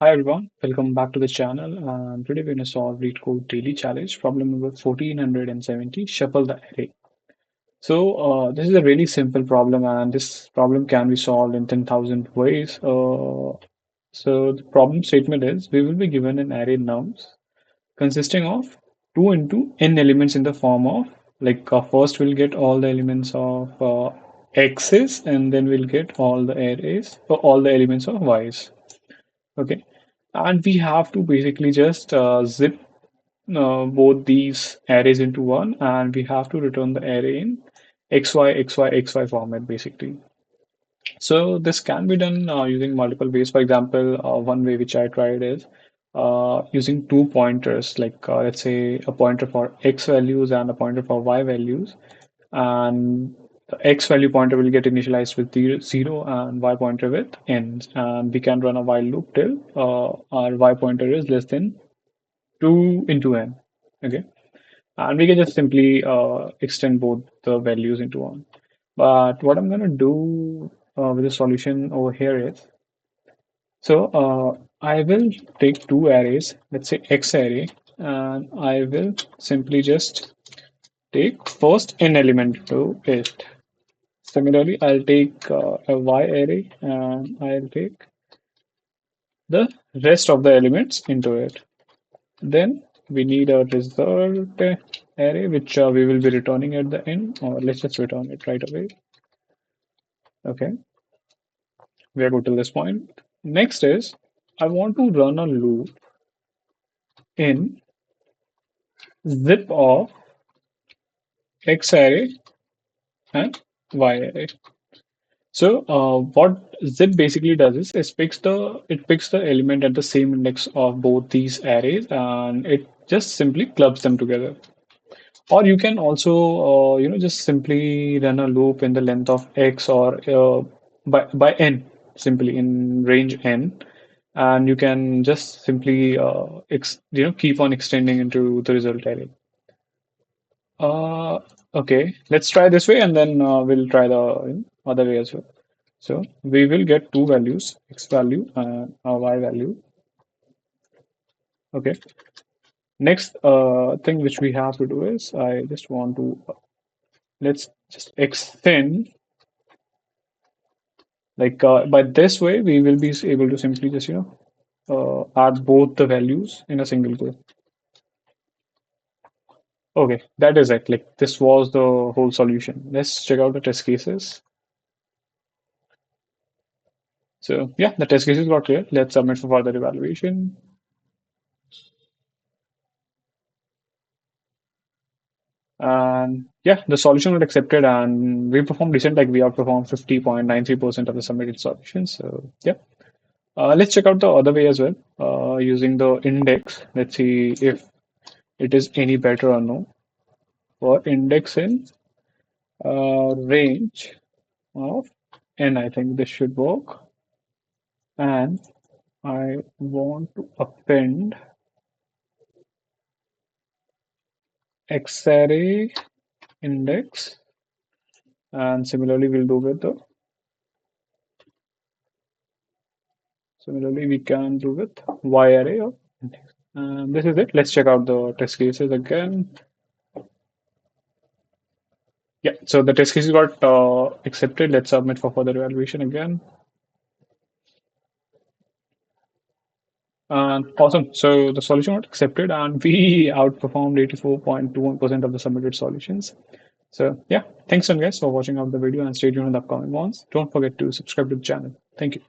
Hi everyone, welcome back to the channel. And today we're going to solve Leetcode daily challenge problem number 1470, shuffle the array. This is a really simple problem, and this problem can be solved in 10,000 ways. The problem statement is we will be given an array nums consisting of 2 into n elements in the form of first we'll get all the elements of x's, and then we'll get all the arrays or all the elements of y's. Okay, and we have to basically just zip both these arrays into one, and we have to return the array in XY format basically. So this can be done using multiple ways. For example, one way which I tried is using two pointers, let's say a pointer for X values and a pointer for Y values, and the X value pointer will get initialized with 0 and Y pointer with n, and we can run a while loop till our Y pointer is less than 2 into n. Okay, and we can just simply extend both the values into one. But what I'm going to do with the solution over here is, I will take two arrays, let's say X array, and I will simply just take first n element to it. Similarly, I'll take a Y array and I'll take the rest of the elements into it. Then we need a result array, which we will be returning at the end, or let's just return it right away. Okay, we are good till this point. Next is I want to run a loop in zip of X array and Y array. What zip basically does is it picks the element at the same index of both these arrays, and it just simply clubs them together. Or you can also just simply run a loop in the length of X, or by n, simply in range n, and you can just simply keep on extending into the result array. Okay, let's try this way, and then we'll try the other way as well. So we will get two values, X value and a Y value. Okay. Next thing which we have to do is I just want to let's just extend, by this way we will be able to simply just add both the values in a single go. Okay, that is it. Like, this was the whole solution. Let's check out the test cases. So yeah, the test cases got clear. Let's submit for further evaluation. And yeah, the solution was accepted, and we performed decent. Like, we outperformed 50.93% of the submitted solutions. So yeah, let's check out the other way as well, using the index. Let's see if it is any better or no. For index in range of n, I think this should work. And I want to append X array index, and similarly we'll do with the similarly we can do with Y array of index. And this is it. Let's check out the test cases again. Yeah, so the test cases got accepted. Let's submit for further evaluation again. And awesome. So the solution got accepted, and we outperformed 84.21% of the submitted solutions. So yeah, thanks, guys, for watching out the video, and stay tuned in the upcoming ones. Don't forget to subscribe to the channel. Thank you.